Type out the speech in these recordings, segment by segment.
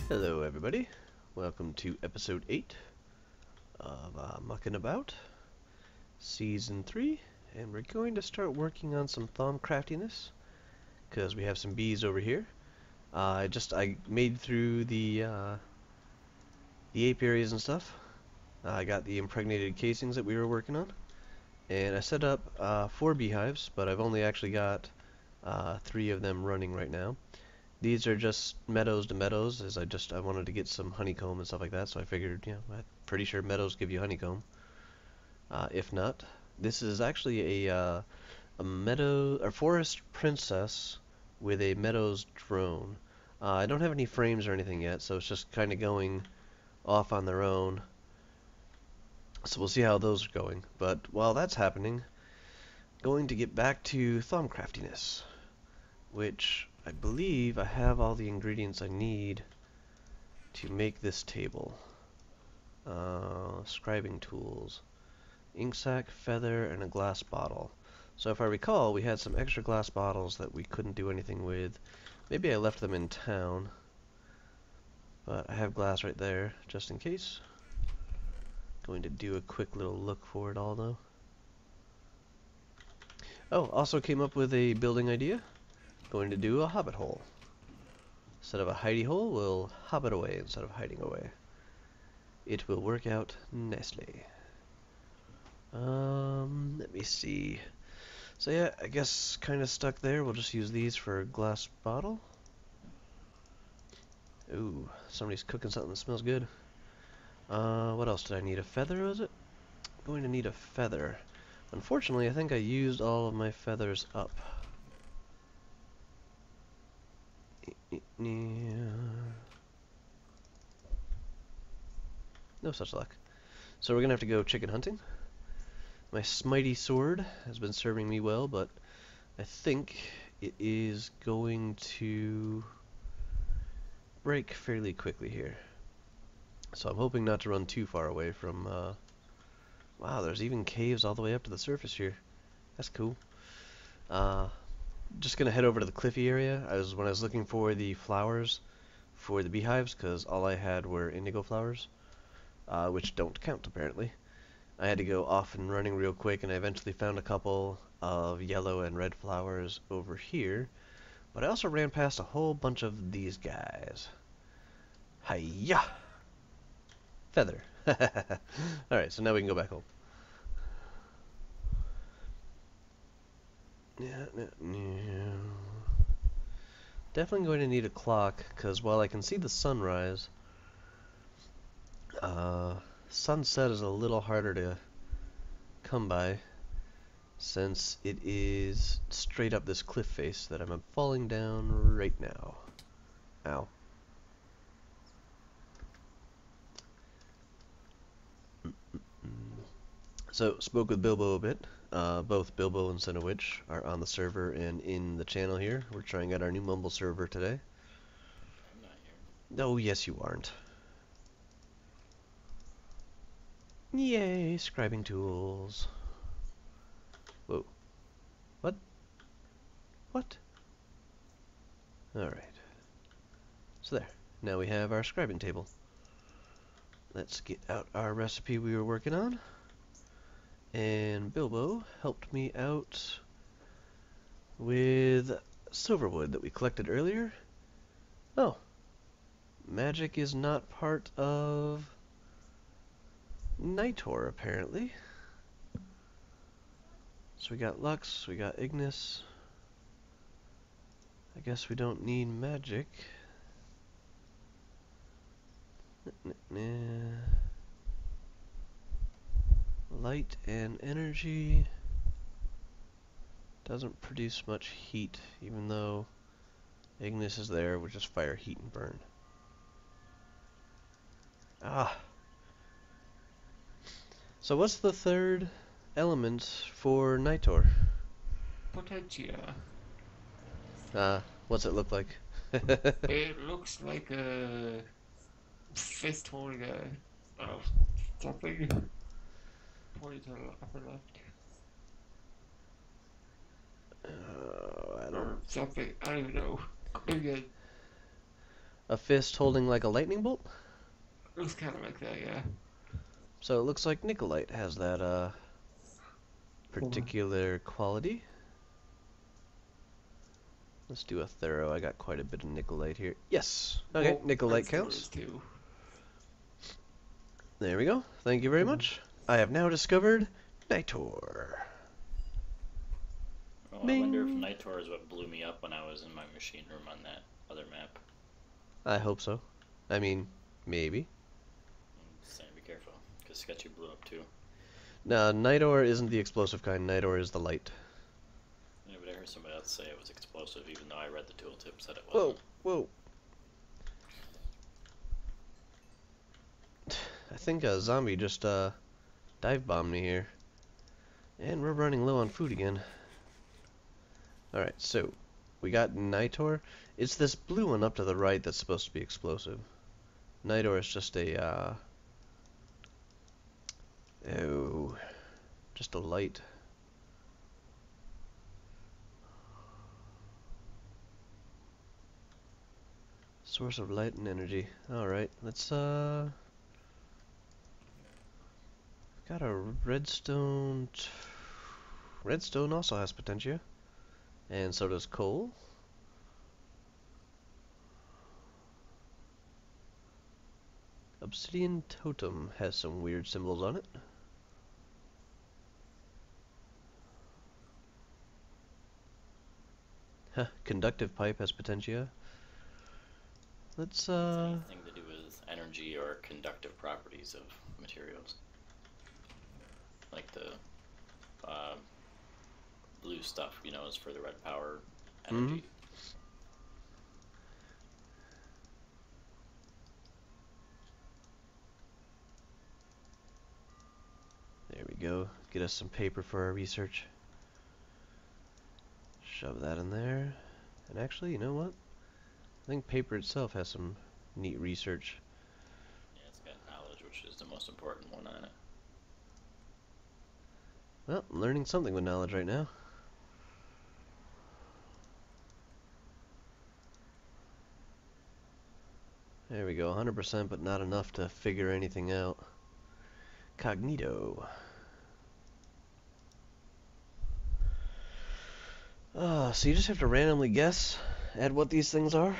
Hello everybody, welcome to episode 8 of Muckin About, season 3, and we're going to start working on some thaumcraftiness, because we have some bees over here. I made through the apiaries and stuff. I got the impregnated casings that we were working on, and I set up 4 beehives, but I've only actually got 3 of them running right now. These are just meadows to meadows, as I wanted to get some honeycomb and stuff like that, so I figured, I'm pretty sure meadows give you honeycomb. If not, this is actually a meadow or forest princess with a meadows drone. I don't have any frames or anything yet, so it's just kind of going off on their own. So we'll see how those are going. But while that's happening, going to get back to thaumcraftiness, which I believe I have all the ingredients I need to make this table. Scribing tools, ink sac, feather, and a glass bottle. So if I recall, we had some extra glass bottles that we couldn't do anything with. Maybe I left them in town, but I have glass right there, just in case. Going to do a quick little look for it all, though. Oh, also came up with a building idea. Going to do a hobbit hole. Instead of a hidey hole, we'll hobbit away instead of hiding away. It will work out nicely. Let me see. So yeah, I guess kind of stuck there. We'll just use these for a glass bottle. Ooh, somebody's cooking something that smells good. What else did I need? A feather, was it? Going to need a feather. Unfortunately, I think I used all of my feathers up. No such luck. So we're gonna have to go chicken hunting. My smitey sword has been serving me well, but I think it is going to break fairly quickly here. So I'm hoping not to run too far away from, wow, there's even caves all the way up to the surface here. That's cool. Just gonna head over to the cliffy area. When I was looking for the flowers for the beehives, because all I had were indigo flowers, which don't count apparently. I had to go off and running real quick, and I eventually found a couple of yellow and red flowers over here. But I also ran past a whole bunch of these guys. Hiya! Feather. Alright, so now we can go back home. Definitely going to need a clock, because while I can see the sunrise, sunset is a little harder to come by, since it is straight up this cliff face that I'm falling down right now. Ow. So, spoke with Bilbo a bit. Both Bilbo and Son of Witch are on the server and in the channel here. We're trying out our new Mumble server today. I'm not here. Oh, yes you aren't. Yay, scribing tools. Whoa. What? What? Alright. So there. Now we have our scribing table. Let's get out our recipe we were working on. And Bilbo helped me out with silverwood that we collected earlier. Oh. Magic is not part of Nitor, apparently. So we got Lux, we got Ignis. I guess we don't need magic. Light and energy doesn't produce much heat, even though Ignis is there, which is fire, heat, and burn. Ah. So what's the third element for Nitor? Potentia. What's it look like? It looks like a fist holding something pointing to the upper left. I don't. Or something. I don't even know. Maybe A fist holding like a lightning bolt? It looks kind of like that, yeah. So it looks like Nikolite has that particular quality. Let's do a thorough. I got quite a bit of Nikolite here. Yes. Okay, Oh, Nikolite that's counts. too. There we go. Thank you very much. I have now discovered Nitor. Well, I wonder if Bing. Nitor is what blew me up when I was in my machine room on that other map. I hope so. I mean, maybe. I'm just saying, be careful, because Sketchy blew up too. Nah, Nitor isn't the explosive kind. Nitor is the light. Yeah, but I heard somebody else say it was explosive, even though I read the tooltip said it Whoa, wasn't. whoa. I think a zombie just dive bombed me here. And we're running low on food again. Alright, so we got Nitor. It's this blue one up to the right that's supposed to be explosive. Nitor is just a just a light. Source of light and energy. Alright, let's got a redstone. Redstone also has potentia. And so does coal. Obsidian totem has some weird symbols on it. Huh, conductive pipe has potentia. Let's Anything to do with energy or conductive properties of materials. Like the blue stuff, you know, is for the red power energy. There we go. Get us some paper for our research. Shove that in there. And actually, you know what? I think paper itself has some neat research. Yeah, it's got knowledge, which is the most important one on it. Well, I'm learning something with knowledge right now. There we go, 100%, but not enough to figure anything out. Cognito. So you just have to randomly guess at what these things are?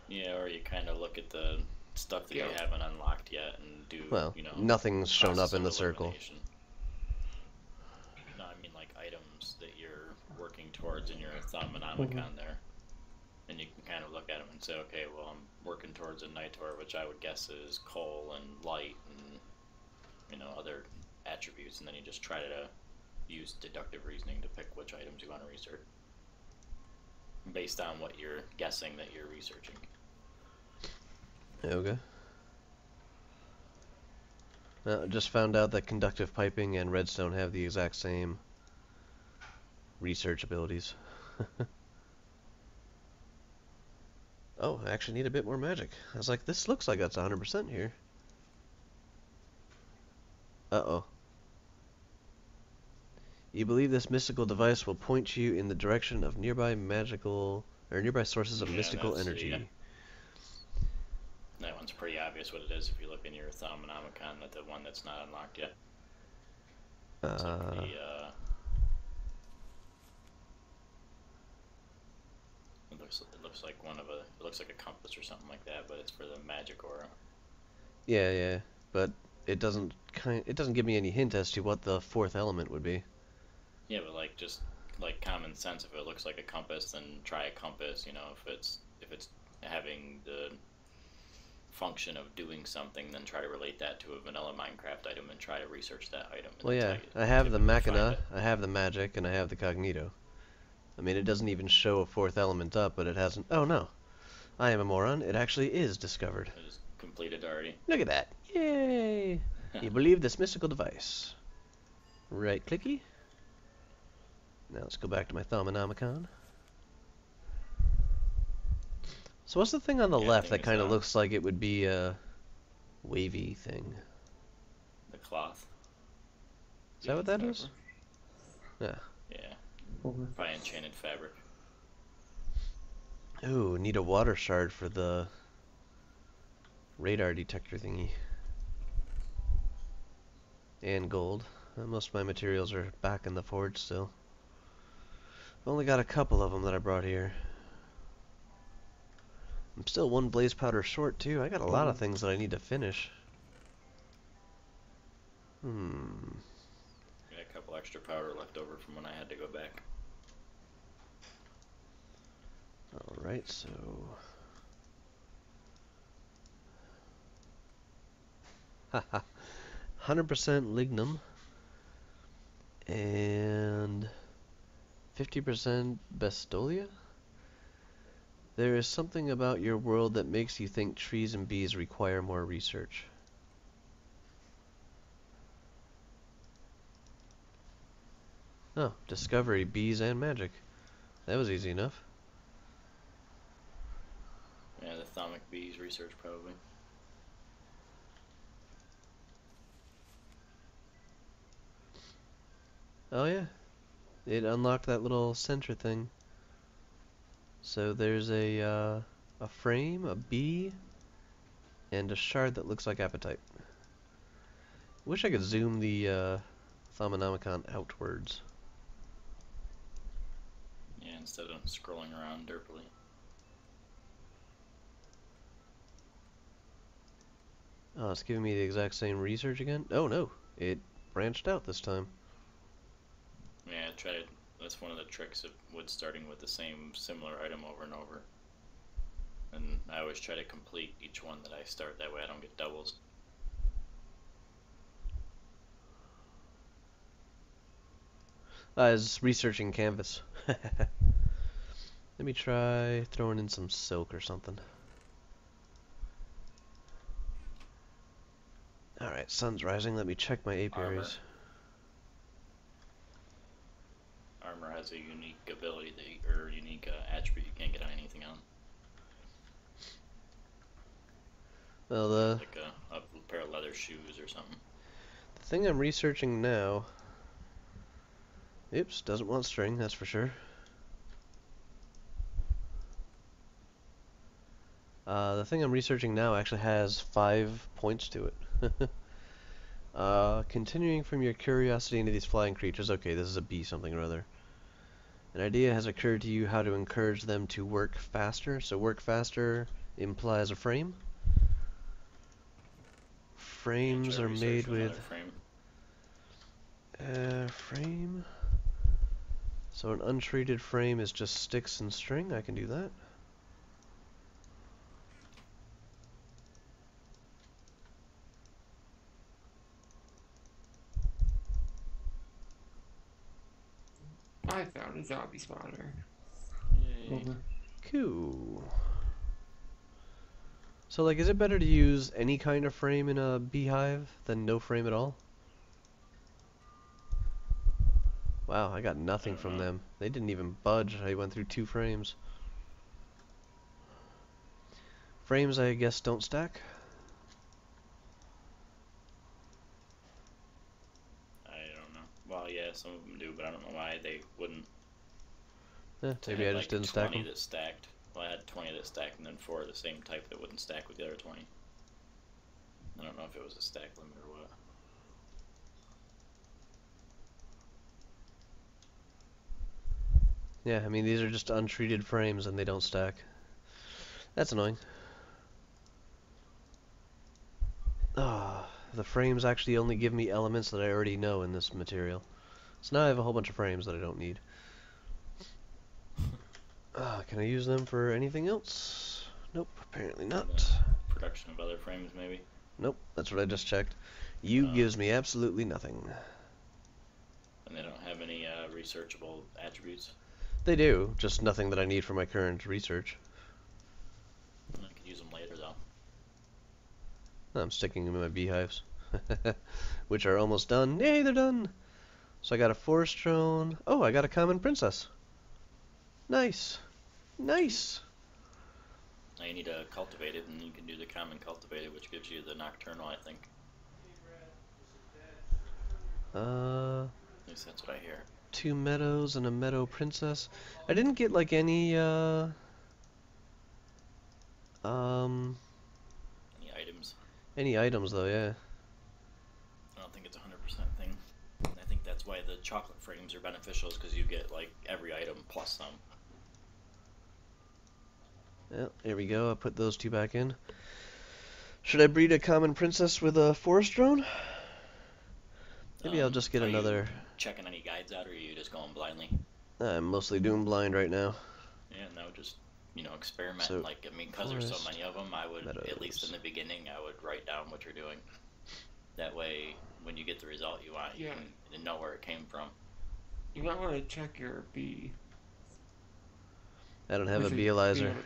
Yeah, or you kind of look at the stuff that you haven't unlocked yet and do, Well, you know, nothing's shown up process in the of circle. elimination. No, I mean like items that you're working towards in your thaumcraft there. And you can kind of look at them and say, okay, well, I'm working towards a Nitor, which I would guess is coal and light and, you know, other attributes, and then you just try to use deductive reasoning to pick which items you want to research based on what you're guessing that you're researching. Okay. Just found out that conductive piping and redstone have the exact same research abilities. Oh, I actually need a bit more magic. I was like, this looks like that's 100% here. Uh-oh. You believe this mystical device will point you in the direction of nearby sources of mystical energy. That one's pretty obvious what it is if you look in your thaumcraft at the one that's not unlocked yet. It's like it looks like it looks like a compass or something like that, but it's for the magic aura. Yeah, but it doesn't give me any hint as to what the fourth element would be. Yeah, but like just like common sense, if it looks like a compass, then try a compass. You know, if it's having the function of doing something, then try to relate that to a vanilla Minecraft item and try to research that item. Well, yeah, I have the machina, I have the magic, and I have the cognito. I mean, it doesn't even show a fourth element up, but it hasn't. Oh no, I am a moron. It actually is discovered. It is completed already. Look at that! Yay! You believe this mystical device? Right clicky. Now let's go back to my Thaumanomicon. So what's the thing on the left that kind of looks like it would be a wavy thing? The cloth. Is that what that is? Yeah. Yeah. Probably enchanted fabric. Ooh, need a water shard for the radar detector thingy. And gold. Most of my materials are back in the forge still. I've only got a couple of them that I brought here. I'm still one blaze powder short too. I got a lot of things that I need to finish. Got a couple extra powder left over from when I had to go back. Alright, so... Haha. 100% lignum. And... 50% bestolia? There is something about your world that makes you think trees and bees require more research. Oh, discovery, bees, and magic. That was easy enough. Yeah, the thaumcraft bees research probably. Oh yeah, it unlocked that little center thing. So there's a frame, a bee, and a shard that looks like apatite. Wish I could zoom the Thaumanomicon outwards. Yeah, instead of scrolling around derpily. Oh, it's giving me the exact same research again? Oh no, it branched out this time. Yeah, that's one of the tricks of wood starting with the same similar item over and over. And I always try to complete each one that I start, that way I don't get doubles. I was researching canvas. Let me try throwing in some silk or something. Alright, sun's rising. Let me check my apiaries. Armor has a unique ability or unique attribute you can't get on anything else. Well, like a pair of leather shoes or something. the thing I'm researching now... Oops, doesn't want string, that's for sure. The thing I'm researching now actually has 5 points to it. Continuing from your curiosity into these flying creatures. Okay, this is a bee something or other. An idea has occurred to you how to encourage them to work faster. So work faster implies a frame. Frames are made with... frame. So an untreated frame is just sticks and string. I can do that. I found a zombie spawner. Yay. Cool. So, like, is it better to use any kind of frame in a beehive than no frame at all? Wow, I got nothing from them. They didn't even budge. I went through 2 frames. Frames, I guess, don't stack? I don't know. Well, yeah, some of them do, but I don't know why they wouldn't. Maybe I just didn't stack them. 20 that stacked. Well, I had 20 that stacked, and then 4 of the same type that wouldn't stack with the other 20. I don't know if it was a stack limit or what. Yeah, I mean, these are just untreated frames and they don't stack. That's annoying. Ah, the frames actually only give me elements that I already know in this material. So now I have a whole bunch of frames that I don't need. Can I use them for anything else? Nope, apparently not. Production of other frames, maybe? Nope, that's what I just checked. You gives me absolutely nothing. And they don't have any researchable attributes? They do, just nothing that I need for my current research. I could use them later, though. I'm sticking them in my beehives. Which are almost done. Yay, they're done! So I got a forest drone. Oh, I got a common princess. Nice. Nice! Now you need to cultivate it, and you can do the common cultivated, which gives you the nocturnal, I think. At least that's what I hear. 2 meadows and a meadow princess. I didn't get like any Um, Any items? any items though, yeah. I don't think it's a 100% thing. I think that's why the chocolate frames are beneficial, is because you get like every item plus some. Yeah, here we go. I put those two back in. Should I breed a common princess with a forest drone? Maybe I'll just get Are you another. checking any guides out, or are you just going blindly? I'm mostly doing blind right now. Yeah, no, just experiment. So, Like, I mean, because there's so forest, many of them, I would, at least in meadows. the beginning, I would write down what you're doing. That way, when you get the result you want, you Yeah. can know where it came from. You might want to check your bee. I don't have a With a beealizer. bee-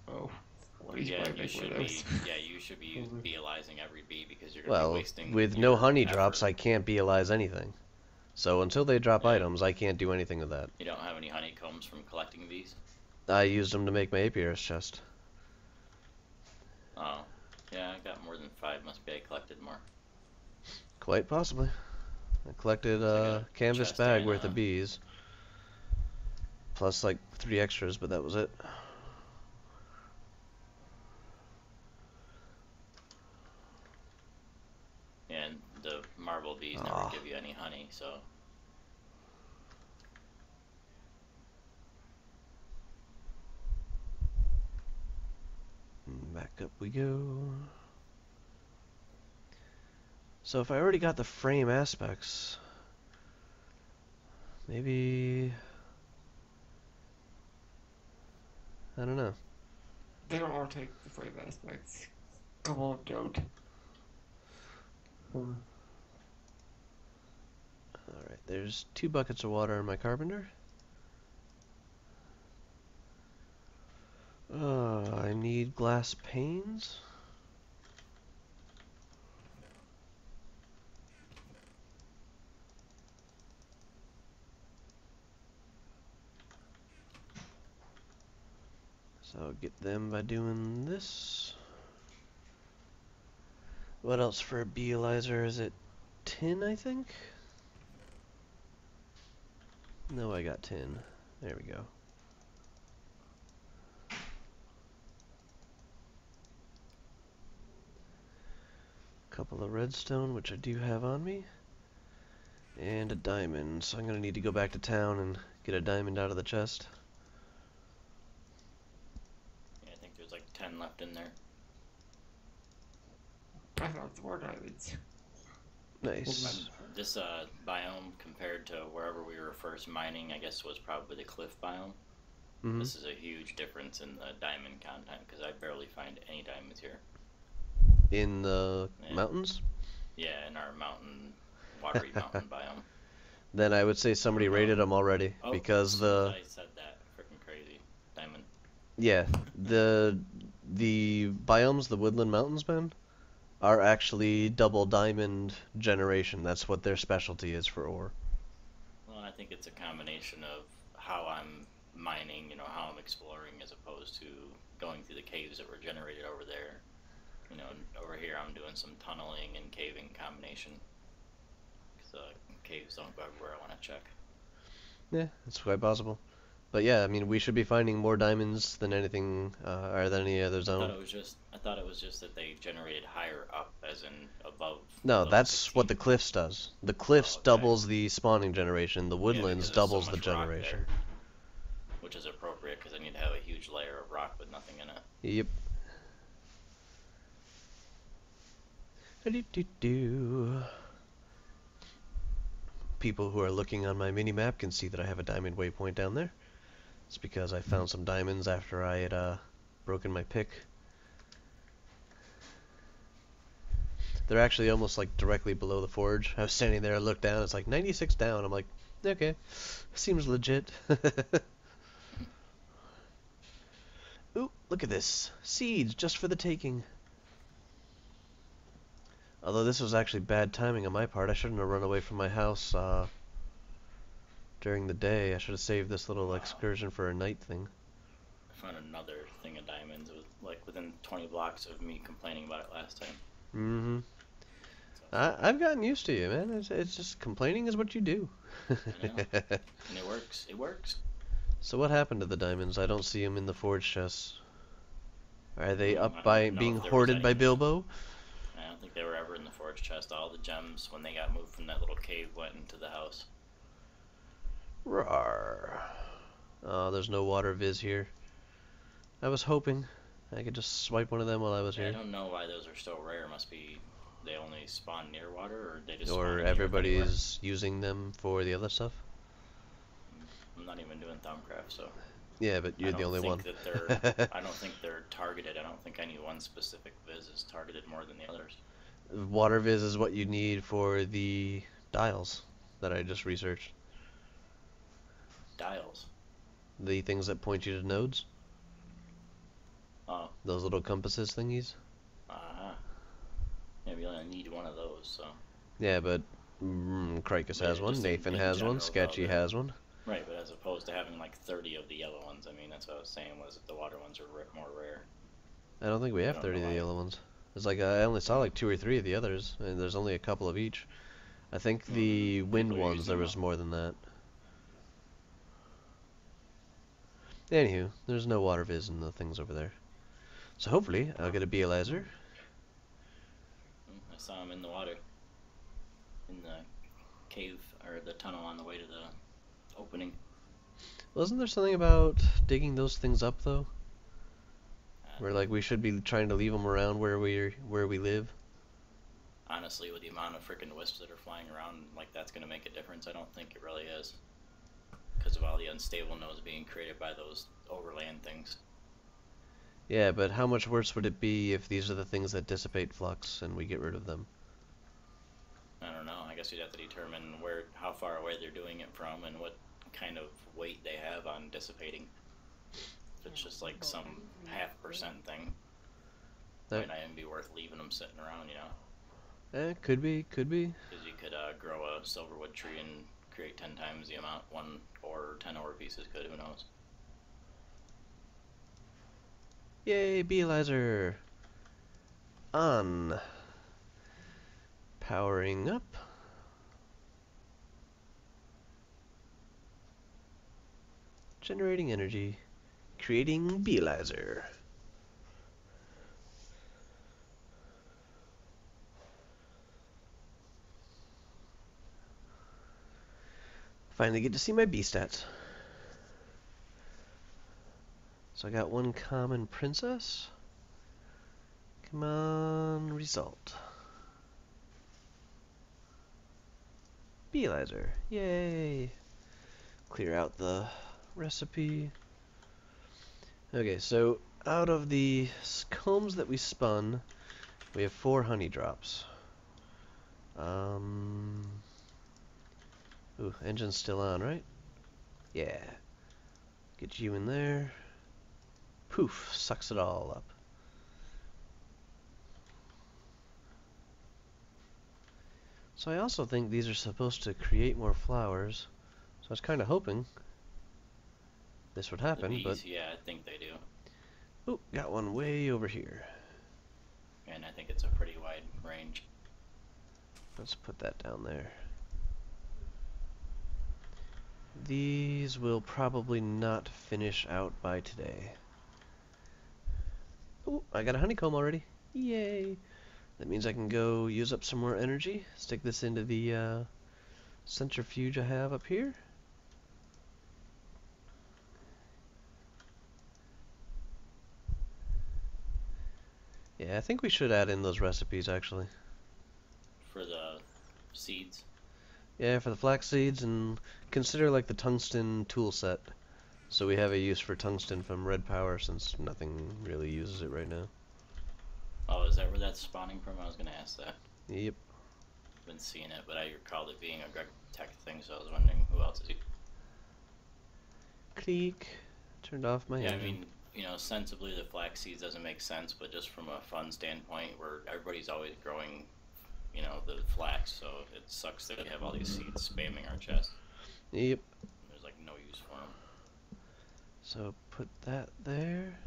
Oh. Well, Yeah, probably you make one should of be. those. Yeah, you should be beealizing every bee, because you're gonna be Well, wasting with your no honey effort. drops, I can't beealize anything. So until they drop Yeah. items, I can't do anything with that. You don't have any honeycombs from collecting bees? I used them to make my apiarist chest. Oh, yeah, I got more than 5. Must be I collected more. Quite possibly. I collected a canvas chest bag and, worth of bees. Plus like 3 extras, but that was it. And the marble bees never give you any honey, so. Back up we go. So if I already got the frame aspects, maybe... I don't know. They don't all take the frame aspects. A couple of them don't. Alright, there's 2 buckets of water in my carpenter. I need glass panes. So I'll get them by doing this. What else for a beealizer? Is it tin, I think? No, I got tin. There we go. Couple of redstone, which I do have on me. And a diamond, so I'm gonna need to go back to town and get a diamond out of the chest. Yeah, I think there's like 10 left in there. I found 4 diamonds. Nice. This biome, compared to wherever we were first mining, I guess was probably the cliff biome. Mm-hmm. This is a huge difference in the diamond content, because I barely find any diamonds here. In the mountains? Yeah, in our watery mountain biome. Then I would say somebody rated them already, because the... I said that, freaking crazy. Diamond. Yeah, the biomes, the woodland mountains, man, are actually double diamond generation. That's what their specialty is for ore. Well, I think it's a combination of how I'm mining, how I'm exploring, as opposed to going through the caves that were generated over there. Over here I'm doing some tunneling and caving combination. Because caves don't go everywhere I want to check. Yeah, that's quite possible. But yeah, I mean, we should be finding more diamonds than anything, or than any other zone. I thought it was just that they generated higher up, as in above. No, that's what the cliffs does. The cliffs doubles the spawning generation. The woodlands doubles the generation. There, which is appropriate, because I need to have a huge layer of rock with nothing in it. Yep. People who are looking on my mini-map can see that I have a diamond waypoint down there. It's because I found some diamonds after I had broken my pick. They're actually almost like directly below the forge. I was standing there, I looked down, it's like 96 down. I'm like, okay, seems legit. Ooh, look at this. Seeds, just for the taking. Although this was actually bad timing on my part. I shouldn't have run away from my house during the day. I should have saved this little excursion for a night thing. I found another thing of diamonds, like within 20 blocks of me complaining about it last time. Mm-hmm. I've gotten used to you, man. It's just complaining is what you do. I know. And it works. It works. So what happened to the diamonds? I don't see them in the forge chests. Are they up I don't by even know being if there was hoarded by any. Bilbo? I don't think they were ever in the forge chest. All the gems, when they got moved from that little cave, went into the house. Rawr. Oh, there's no water viz here. I was hoping I could just swipe one of them while I was Yeah, I here. don't know why those are so rare. Must be they only spawn near water, or they just spawn Or in the earth anywhere. everybody's using them for the other stuff. I'm not even doing thaumcraft, so Yeah, but I you're the don't only one. think that they're. I don't think they're targeted. I don't think any one specific viz is targeted more than the others. Water viz is what you need for the dials that I just researched. Dials. The things that point you to nodes. Oh. Those little compasses thingies. Uh-huh. Yeah, we only need one of those, so. Yeah, but Krikus has one, Just Nathan in has one, general, Sketchy has one. Right, but as opposed to having like 30 of the yellow ones, I mean, that's what I was saying, was that the water ones are more rare. I don't think we have don't 30 know of the why. yellow ones. It's like I only saw like 2 or 3 of the others, and there's only a couple of each. I think the wind People are ones, there using was them. more than that. Anywho, there's no water viz in the things over there. So hopefully, I'll get a Bealizer. I saw them in the water. In the cave, or the tunnel on the way to the opening. Wasn't there something about digging those things up, though? Where, like, we should be trying to leave them around where we live? Honestly, with the amount of freaking wisps that are flying around, like, that's gonna make a difference. I don't think it really is. Because of all the unstable nodes being created by those overland things. Yeah, but how much worse would it be if these are the things that dissipate flux and we get rid of them? I don't know. I guess you'd have to determine how far away they're doing it from and what kind of weight they have on dissipating. If it's just like some 0.5% thing, might not even be worth leaving them sitting around, you know? Could be, could be. Because you could grow a silverwood tree and create 10 times the amount 1 ore or 10 ore pieces could, who knows? Yay, Bealizer! On. Powering up. Generating energy. Creating Bealizer. Finally get to see my B stats. So I got one common princess. Come on, result. Bealizer. Yay! Clear out the recipe. Okay, so out of the combs that we spun, we have 4 honey drops. Ooh, engine's still on, right? Yeah. Get you in there. Poof, sucks it all up. So I also think these are supposed to create more flowers. So I was kind of hoping this would happen, The bees, but... yeah, I think they do. Ooh, got one way over here. And I think it's a pretty wide range. Let's put that down there. These will probably not finish out by today. Ooh, I got a honeycomb already. Yay! That means I can go use up some more energy. Stick this into the centrifuge I have up here. Yeah, I think we should add in those recipes actually. For the seeds. Yeah, for the flax seeds, and consider like the tungsten tool set. So we have a use for tungsten from red power since nothing really uses it right now. Oh, is that where that's spawning from? I was going to ask that. Yep. Been seeing it, but I recalled it being a Greg Tech thing, so I was wondering who else is it. Click. Turned off my engine. I mean, you know, sensibly the flax seeds doesn't make sense, but just from a fun standpoint where everybody's always growing, you know, the flax, so it sucks that we have all these seeds spamming our chest. Yep. There's like no use for them. So put that there.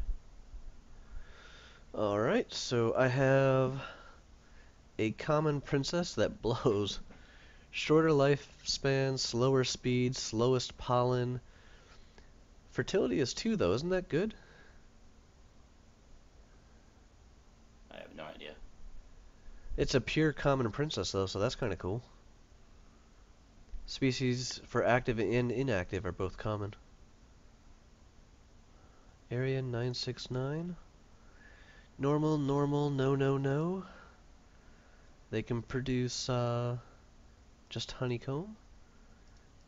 Alright, so I have a common princess that blows. Shorter lifespan, slower speed, slowest pollen. Fertility is 2 though, isn't that good? It's a pure common princess though, so that's kind of cool. Species for active and inactive are both common. Area 969. Normal, normal, no, no, no. They can produce just honeycomb.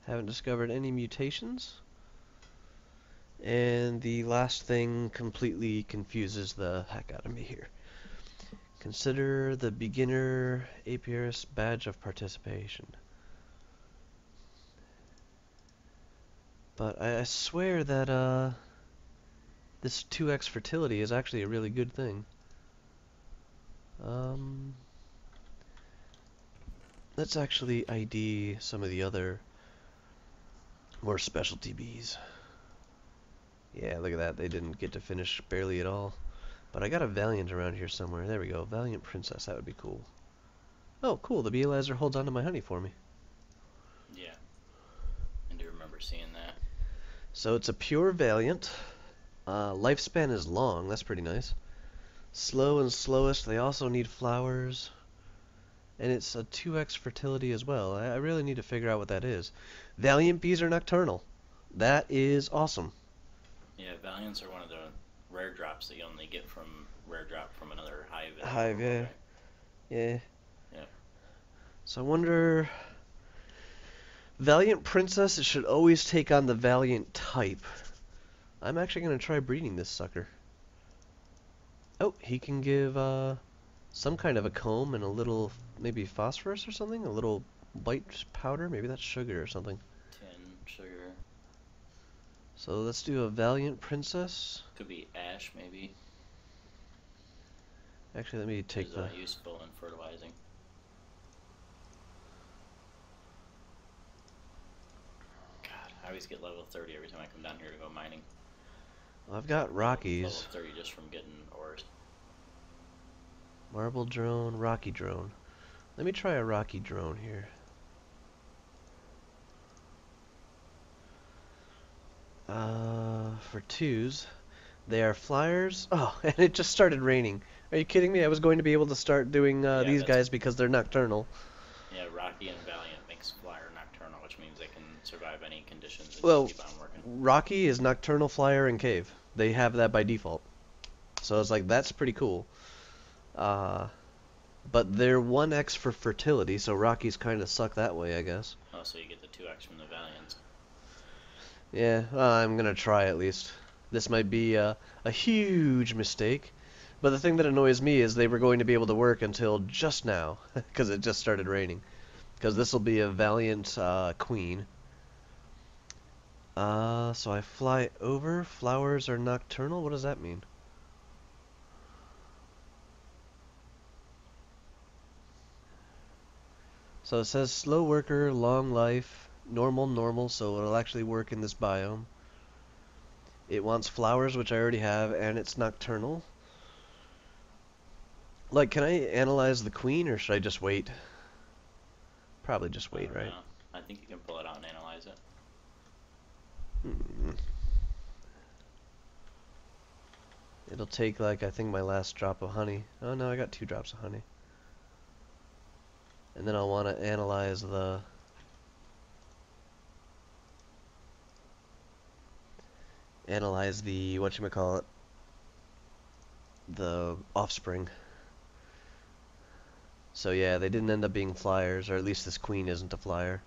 Haven't discovered any mutations. And the last thing completely confuses the heck out of me here. Consider the beginner apiarist badge of participation. But I swear that this 2x fertility is actually a really good thing. Let's actually ID some of the other more specialty bees. Yeah, look at that. They didn't get to finish barely at all. But I got a Valiant around here somewhere. There we go. Valiant Princess. That would be cool. Oh, cool. The beealizer holds onto my honey for me. Yeah. I do remember seeing that. So it's a pure Valiant. Lifespan is long. That's pretty nice. Slow and slowest. They also need flowers. And it's a 2x fertility as well. I really need to figure out what that is. Valiant bees are nocturnal. That is awesome. Yeah, Valiants are one of the rare drops that you only get from rare drop from another hive. Hive, yeah. Right? Yeah. Yeah. So I wonder... Valiant Princess, it should always take on the Valiant type. I'm actually going to try breeding this sucker. Oh, he can give some kind of a comb and a little, maybe phosphorus or something? A little white powder? Maybe that's sugar or something. Tin, sugar. So let's do a Valiant Princess. Could be ash, maybe. Actually, let me take the... useful in fertilizing. God, I always get level 30 every time I come down here to go mining. Well, I've got Rockies. Level 30 just from getting ores. Marble drone, Rocky drone. Let me try a Rocky drone here. For twos, they are flyers. Oh, and it just started raining. Are you kidding me? I was going to be able to start doing these guys because they're nocturnal. Yeah, Rocky and Valiant makes flyer nocturnal, which means they can survive any conditions and Well, keep on working. Rocky is nocturnal, flyer, and cave. They have that by default. So I was like, that's pretty cool. But they're 1x for fertility, so Rockies kind of suck that way, I guess. Oh, so you get the 2x from the Valiants. Yeah, I'm gonna try at least. This might be a huge mistake, but the thing that annoys me is they were going to be able to work until just now, because it just started raining. Because this will be a Valiant Queen. So I fly over. Flowers are nocturnal. What does that mean? So it says slow worker, long life, normal, normal, so it'll actually work in this biome. It wants flowers, which I already have, and it's nocturnal. Like, can I analyze the queen, or should I just wait? Probably just wait, right? I think you can pull it out and analyze it. It'll take, like, I think my last drop of honey. Oh, no, I got 2 drops of honey. And then I'll want to analyze the... whatchamacallit, the offspring. So yeah, they didn't end up being flyers, or at least this queen isn't a flyer.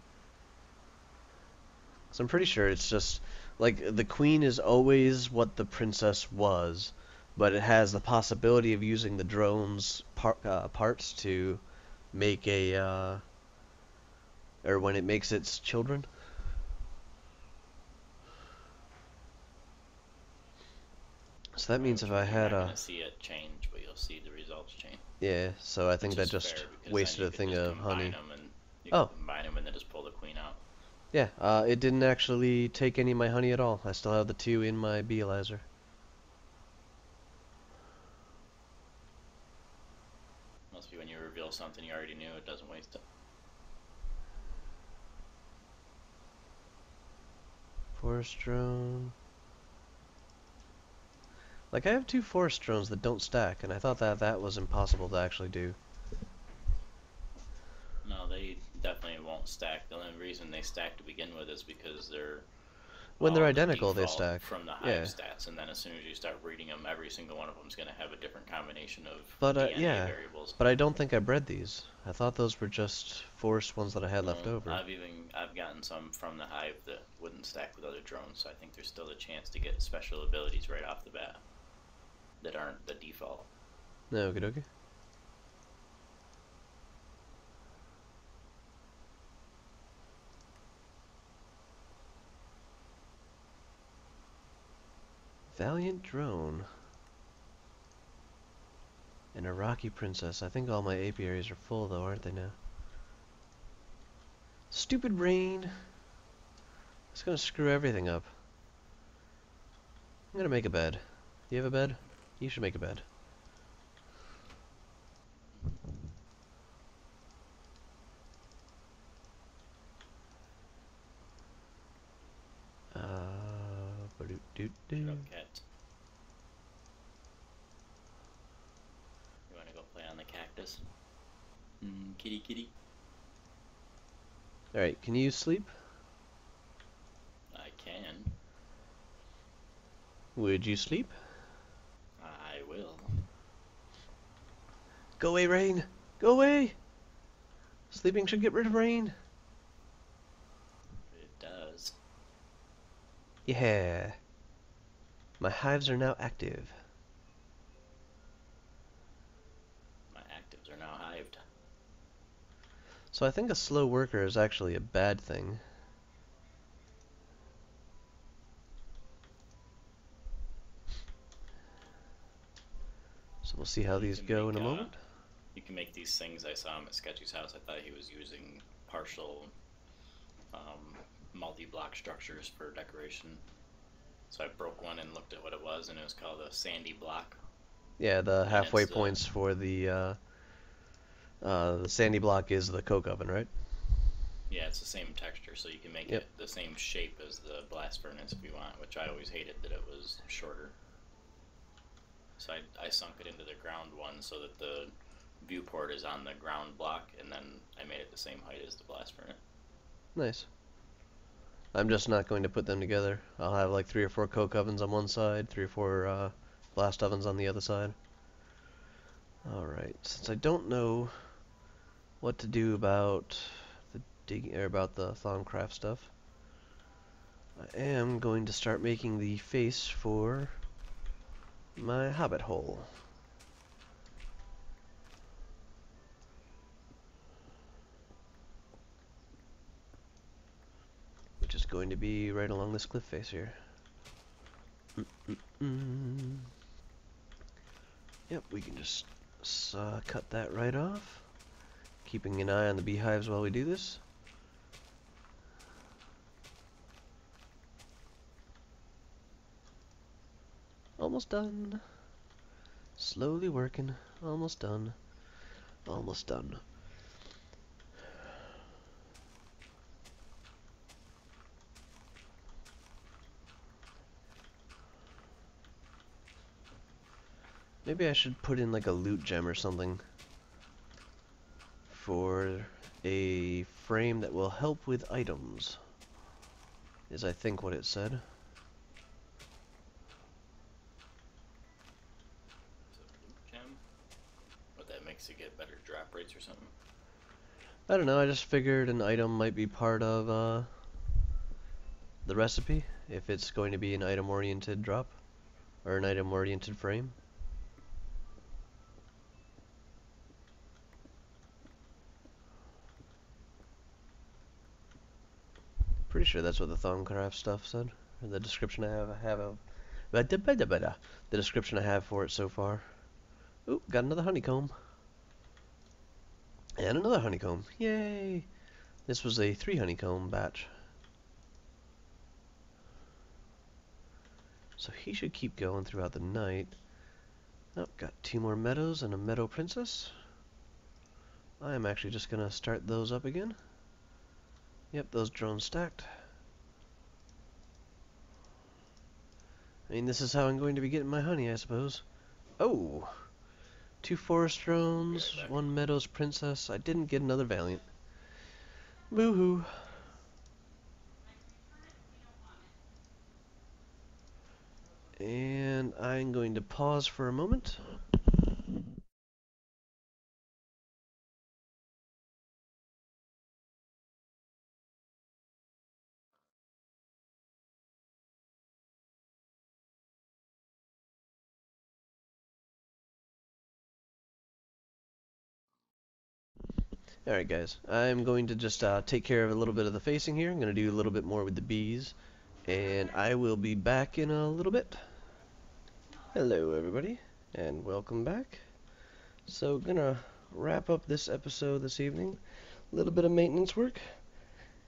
So I'm pretty sure it's just, like, the queen is always what the princess was, but it has the possibility of using the drone's parts to make a, or when it makes its children. So that means if I had You're not a... gonna see it change, but you'll see the results change. Yeah, so I think that just wasted a thing of honey. You can combine them and then just pull the queen out. Yeah, it didn't actually take any of my honey at all. I still have the 2 in my beealizer. Must be when you reveal something you already knew, it doesn't waste it. Forest drone. Like, I have 2 forest drones that don't stack, and I thought that was impossible to actually do. don't stack. The only reason they stack to begin with is because they're When they're the identical, they default stack. from the hive Yeah. stats, and then as soon as you start reading them, every single one of them is going to have a different combination of But DNA variables. but I don't think I bred these. I thought those were just forced ones that I had left over. I've gotten some from the hive that wouldn't stack with other drones, so I think there's still a chance to get special abilities right off the bat that aren't the default. No, okie dokie. Valiant drone. An Iraqi princess. I think all my apiaries are full though, aren't they now? Stupid rain. It's gonna screw everything up. I'm gonna make a bed. You have a bed? You should make a bed. Drop cat. You want to go play on the cactus? Kitty kitty. Alright, can you sleep? I can. Would you sleep? I will. Go away, rain! Go away! Sleeping should get rid of rain. It does. Yeah. My hives are now active. My actives are now hived. So I think a slow worker is actually a bad thing. So we'll see how these go in a moment. You can make these things. I saw him at Sketchy's house. I thought he was using partial multi-block structures for decoration. So I broke one and looked at what it was, and it was called a sandy block. Yeah, the halfway points for the sandy block is the coke oven, right? Yeah, it's the same texture, so you can make it the same shape as the blast furnace if you want, which I always hated that it was shorter. So I sunk it into the ground one so that the viewport is on the ground block, and then I made it the same height as the blast furnace. Nice. I'm just not going to put them together. I'll have like 3 or 4 coke ovens on one side, 3 or 4 blast ovens on the other side. Alright, since I don't know what to do about the about the thaumcraft stuff, I am going to start making the face for my hobbit hole. Which is going to be right along this cliff face here. Yep, we can just cut that right off. Keeping an eye on the beehives while we do this. Almost done. Slowly working. Almost done. Almost done. Maybe I should put in like a loot gem or something for a frame that will help with items, is I think what it said. What, that makes it get better drop rates or something? I don't know, I just figured an item might be part of the recipe if it's going to be an item oriented drop or an item oriented frame. Pretty sure that's what the thaumcraft stuff said. Or the description the description I have for it so far. Ooh, got another honeycomb. And another honeycomb. Yay! This was a 3 honeycomb batch. So he should keep going throughout the night. Oh, got 2 more meadows and a meadow princess. I am actually just gonna start those up again. Yep, those drones stacked. I mean, this is how I'm going to be getting my honey, I suppose. Oh! 2 forest drones, 1 meadows princess. I didn't get another valiant. Boo-hoo. And I'm going to pause for a moment. Alright guys, I'm going to just take care of a little bit of the facing here. I'm going to do a little bit more with the bees. And I will be back in a little bit. Hello everybody, and welcome back. So gonna wrap up this episode this evening. A little bit of maintenance work.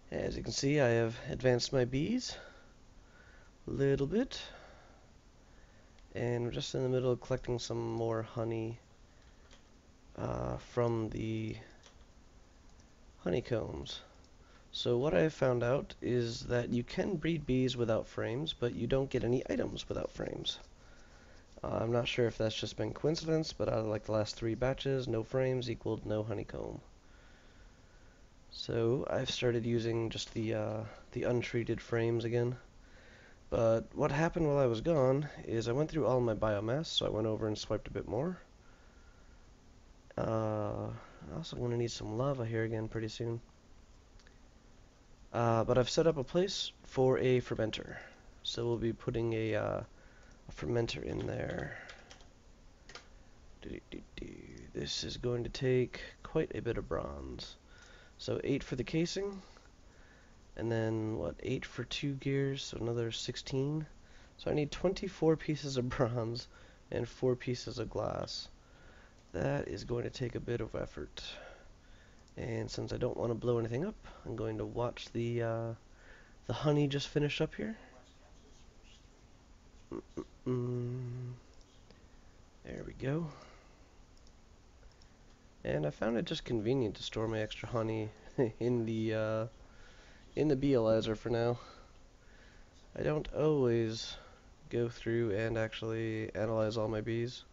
As you can see, I have advanced my bees a little bit. And we're just in the middle of collecting some more honey from the honeycombs. So what I found out is that you can breed bees without frames, but you don't get any items without frames. I'm not sure if that's just been coincidence, but out of like the last 3 batches, no frames equaled no honeycomb. So I've started using just the untreated frames again. But what happened while I was gone is I went through all my biomass, so I went over and swiped a bit more. I also want to need some lava here again pretty soon. But I've set up a place for a fermenter. So we'll be putting a fermenter in there. This is going to take quite a bit of bronze. So 8 for the casing, and then what, 8 for 2 gears, so another 16. So I need 24 pieces of bronze and 4 pieces of glass. That is going to take a bit of effort. And since I don't want to blow anything up, I'm going to watch the honey just finish up here. There we go. And I found it just convenient to store my extra honey in the beealyzer for now. I don't always go through and actually analyze all my bees.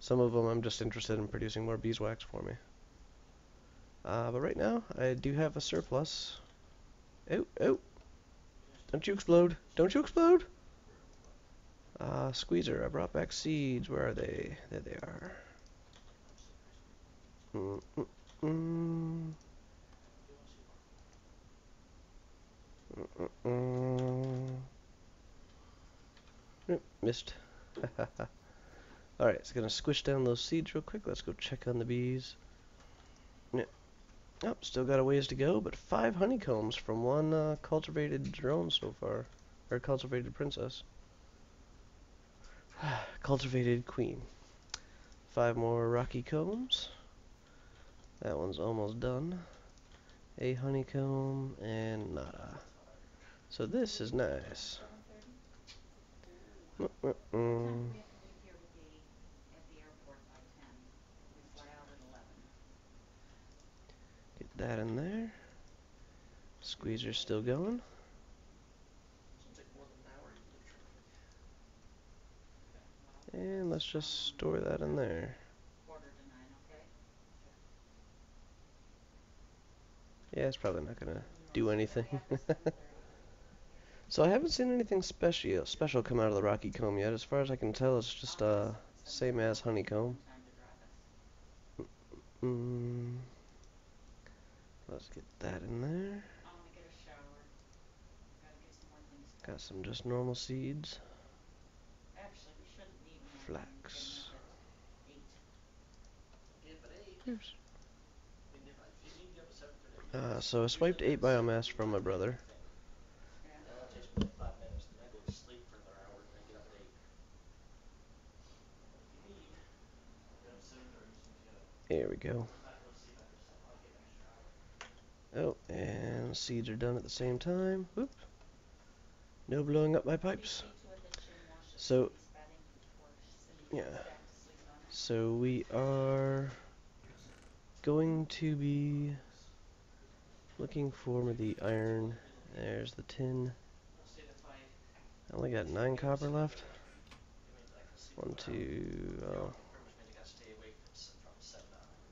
Some of them I'm just interested in producing more beeswax for me. But right now, I do have a surplus. Oh, oh! Don't you explode! Don't you explode! Squeezer, I brought back seeds. Where are they? There they are. Nope, missed. Alright, so gonna squish down those seeds real quick. Let's go check on the bees. Oh, still got a ways to go, but 5 honeycombs from one cultivated drone so far. Or cultivated princess. Cultivated queen. 5 more rocky combs. That one's almost done. A honeycomb and nada. So this is nice. Get that in there. Squeezer's still going. And let's just store that in there. Yeah, it's probably not gonna do anything. So I haven't seen anything special come out of the rocky comb yet. As far as I can tell, it's just same as honeycomb. Let's get that in there. Got some just normal seeds. Flax. Oops. So I swiped 8 biomass from my brother. There we go. Oh, and seeds are done at the same time. Whoop. No blowing up my pipes. So, yeah. So we are going to be looking for the iron. There's the tin. I only got 9 copper left. 1, 2, oh.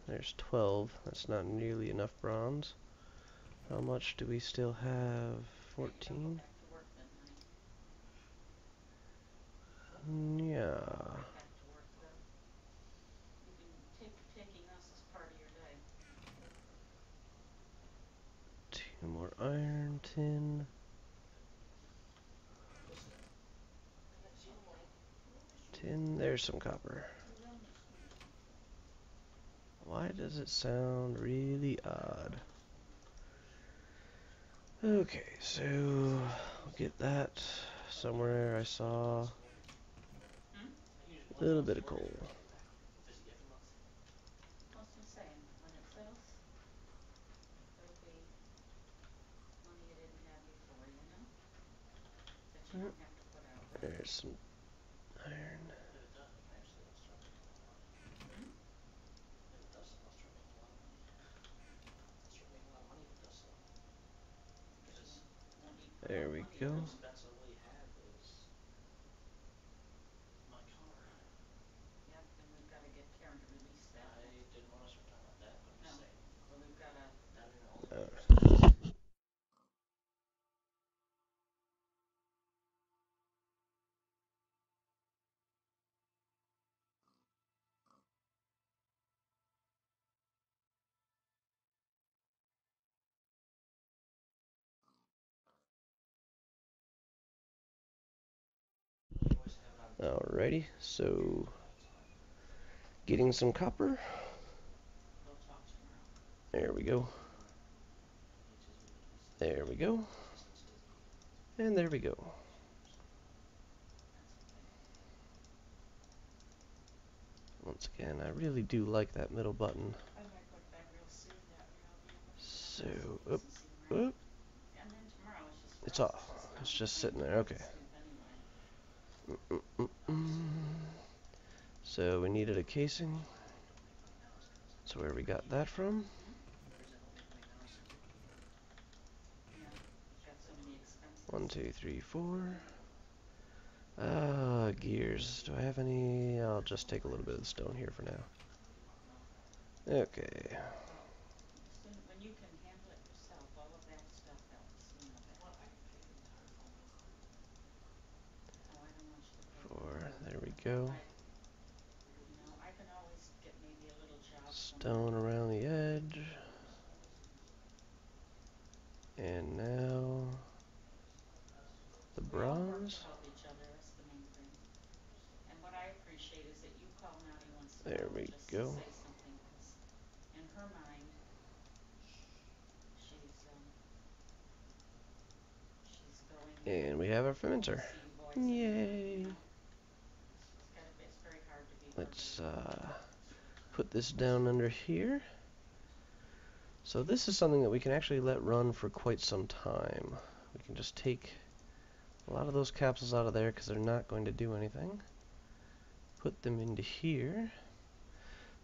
There's 12. That's not nearly enough bronze. How much do we still have? 14? Yeah. Two more iron, tin. Tin, there's some copper. Why does it sound really odd? Okay, so I'll get that somewhere. I saw a little bit of coal. There's some iron. There we go. Alrighty, so getting some copper. There we go. There we go. And there we go. Once again, I really do like that middle button. So, oop, oop. It's off. It's just sitting there. Okay. So we needed a casing. So where we got that from? 1, 2, 3, 4. Gears. Do I have any? I'll just take a little bit of the stone here for now. Okay. Four. There we go. Stone around the edge. And now the bronze. There we go. And we have our fermenter. Yay! Let's put this down under here. So this is something that we can actually let run for quite some time. We can just take a lot of those capsules out of there because they're not going to do anything. Put them into here.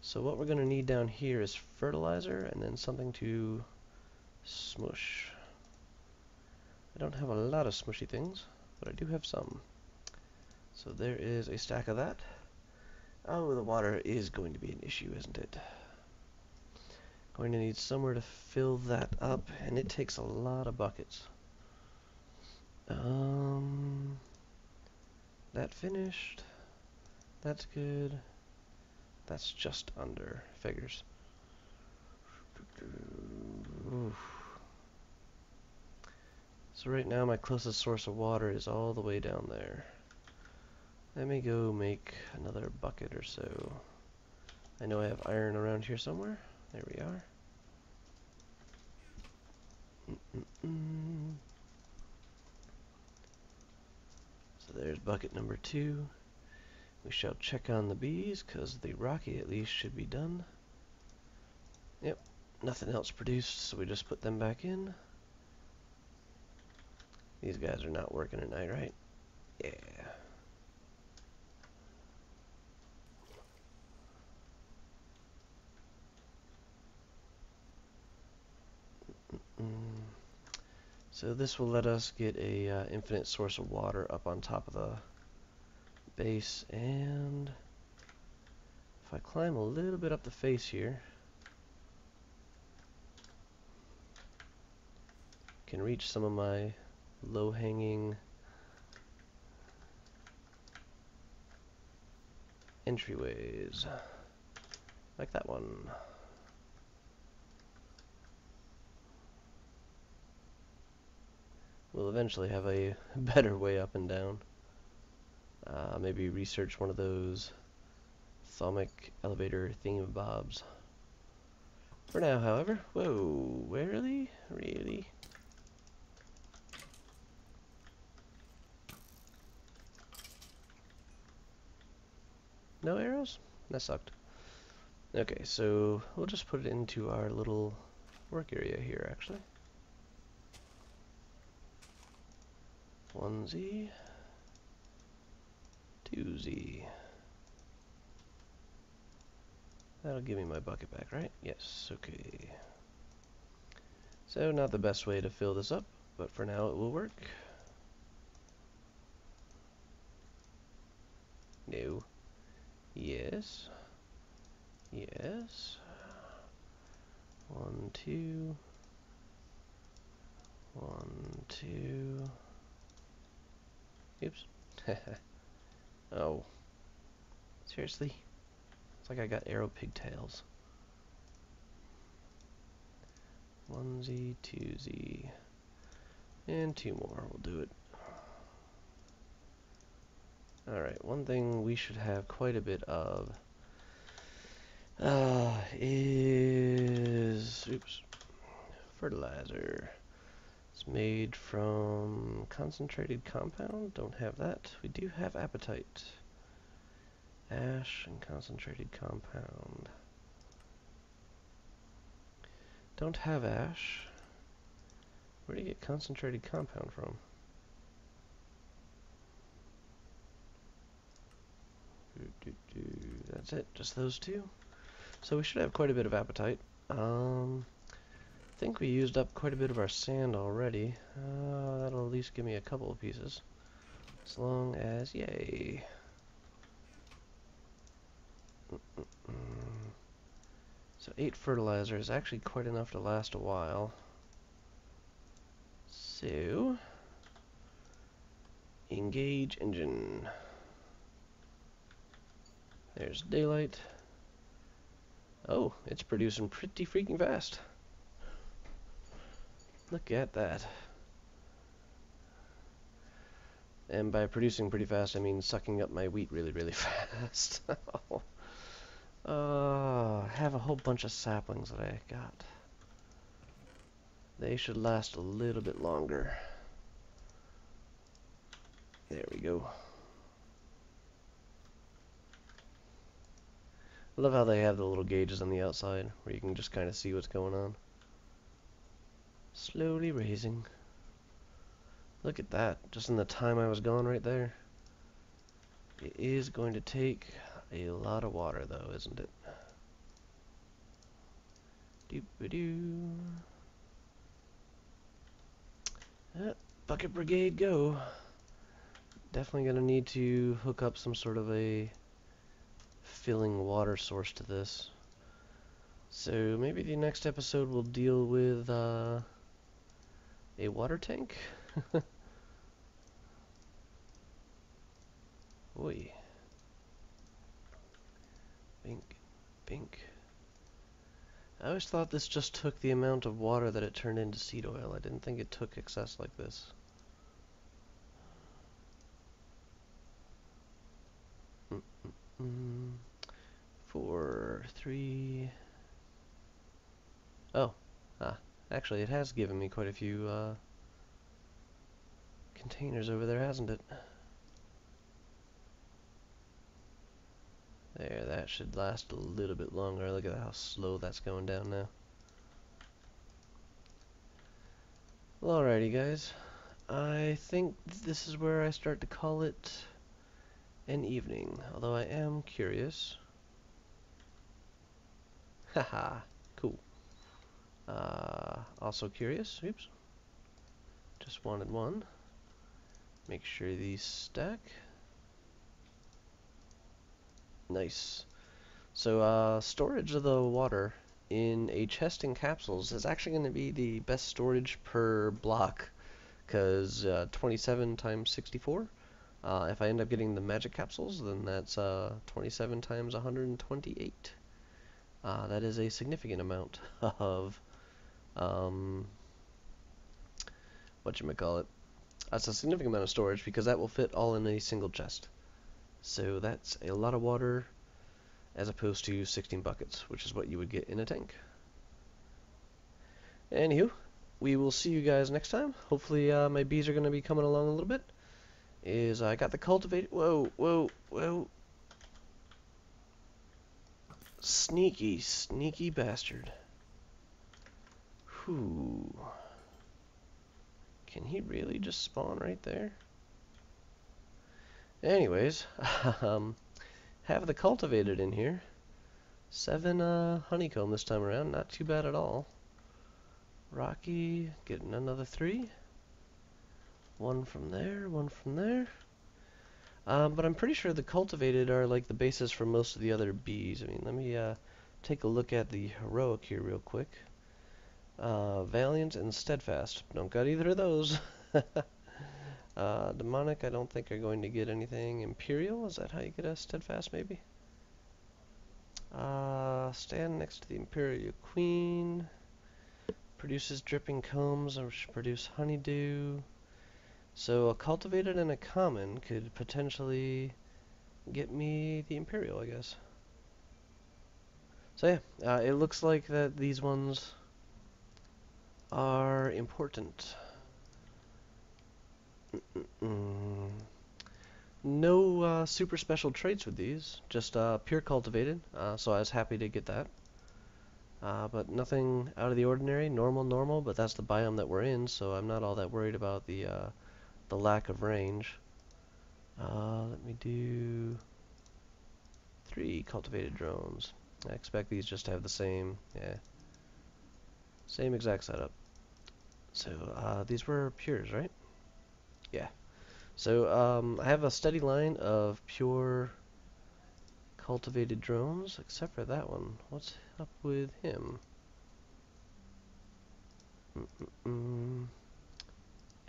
So what we're going to need down here is fertilizer and then something to smush. I don't have a lot of smushy things, but I do have some. So there is a stack of that. Oh, the water is going to be an issue, isn't it? Going to need somewhere to fill that up, and it takes a lot of buckets. That finished. That's good. That's just under. Figures. Oof. So right now my closest source of water is all the way down there. Let me go make another bucket or so. I know I have iron around here somewhere. There we are. So there's bucket number 2. We shall check on the bees, because the Rocky at least should be done. Yep, nothing else produced, so we just put them back in. These guys are not working at night, right? Yeah. So this will let us get a infinite source of water up on top of the base, and if I climb a little bit up the face here, can reach some of my low-hanging entryways, like that one. We'll eventually have a better way up and down. Maybe research one of those thalmic elevator thingamabobs. For now, however, whoa, really? Really? No arrows? That sucked. Okay, so we'll just put it into our little work area here, actually. Onesie. Twosie. That'll give me my bucket back, right? Yes, okay. So, not the best way to fill this up, but for now it will work. No. Yes. Yes. 1, 2. 1, 2. Oops. Oh. Seriously? It's like I got arrow pigtails. Onesie, twosie. And 2 more. We'll do it. Alright, one thing we should have quite a bit of is fertilizer. It's made from concentrated compound. Don't have that. We do have apatite. Ash and concentrated compound. Don't have ash. Where do you get concentrated compound from? That's it, just those 2. So we should have quite a bit of apatite. I think we used up quite a bit of our sand already. That'll at least give me a couple of pieces. As long as, yay. So 8 fertilizer is actually quite enough to last a while. So, engage engine. There's daylight. Oh, it's producing pretty freaking fast. Look at that. And by producing pretty fast, I mean sucking up my wheat really, really fast. I have a whole bunch of saplings that I got. They should last a little bit longer. There we go. I love how they have the little gauges on the outside, where you can just kind of see what's going on. Slowly raising. Look at that, just in the time I was gone right there. It is going to take a lot of water though, isn't it? Doop-a-doo. Bucket brigade go. Definitely gonna need to hook up some sort of a filling water source to this. So maybe the next episode will deal with a water tank. Oi. Bink, bink. I always thought this just took the amount of water that it turned into seed oil. I didn't think it took excess like this. 4, 3. Oh, actually it has given me quite a few containers over there, hasn't it? There, that should last a little bit longer. Look at how slow that's going down now. Well, alrighty guys. I think this is where I start to call it an evening, although I am curious. Haha, cool. Also curious, oops. Just wanted one. Make sure these stack. Nice. So, storage of the water in a chest in capsules is actually going to be the best storage per block, because 27 times 64. If I end up getting the magic capsules, then that's 27 times 128. That is a significant amount of whatchamacallit. That's a significant amount of storage because that will fit all in a single chest. So that's a lot of water as opposed to 16 buckets, which is what you would get in a tank. Anywho, we will see you guys next time. Hopefully my bees are going to be coming along a little bit. I got the cultivated... Whoa, whoa, whoa. Sneaky, sneaky bastard. Whew. Can he really just spawn right there? Anyways, have the cultivated in here. 7 honeycomb this time around, not too bad at all. Rocky, getting another 3. 1 from there, 1 from there. But I'm pretty sure the cultivated are like the basis for most of the other bees. I mean, let me take a look at the heroic here real quick. Valiant and steadfast. Don't got either of those. Demonic, I don't think are going to get anything. Imperial, is that how you get a steadfast, maybe? Stand next to the Imperial Queen. Produces dripping combs, which produce honeydew. So a cultivated and a common could potentially get me the Imperial, I guess. So yeah, it looks like that these ones are important. No super special traits with these, just pure cultivated, so I was happy to get that. But nothing out of the ordinary, normal, but that's the biome that we're in, so I'm not all that worried about the lack of range. Let me do 3 cultivated drones. I expect these just to have the same, same exact setup. So these were pures, right? Yeah. So I have a steady line of pure cultivated drones, except for that one. What's up with him?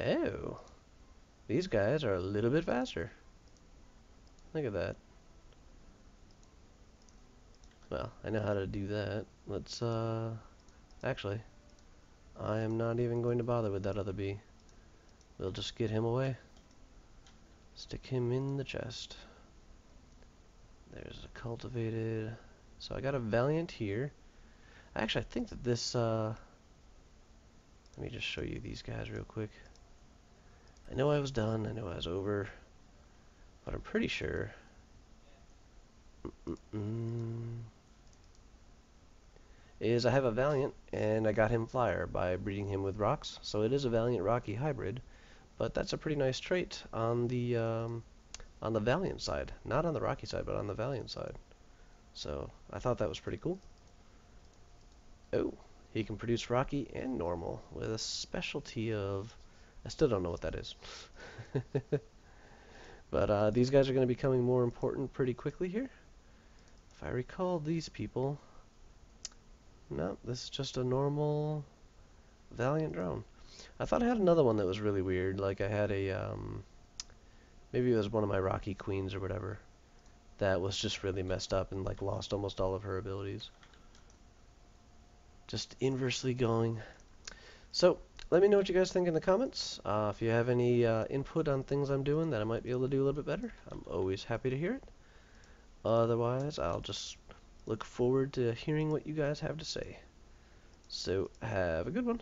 Oh, these guys are a little bit faster. Look at that. Well, I know how to do that. Let's, actually, I am not even going to bother with that other bee. We'll just get him away. Stick him in the chest. There's a cultivated. So I got a Valiant here. Actually, I think that this, let me just show you these guys real quick. I know I was done, I know I was over, but I'm pretty sure. Is I have a Valiant, and I got him Flyer by breeding him with rocks. So it is a Valiant Rocky hybrid, but that's a pretty nice trait on the Valiant side. Not on the Rocky side, but on the Valiant side. So I thought that was pretty cool. Oh, he can produce Rocky and normal with a specialty of... I still don't know what that is. But these guys are going to be becoming more important pretty quickly here. If I recall these people... No, this is just a normal Valiant drone. I thought I had another one that was really weird. Like I had a... maybe it was one of my Rocky Queens or whatever. That was just really messed up and like lost almost all of her abilities. Just inversely going. So, let me know what you guys think in the comments. If you have any input on things I'm doing that I might be able to do a little bit better, I'm always happy to hear it. Otherwise, I'll just look forward to hearing what you guys have to say. So, have a good one.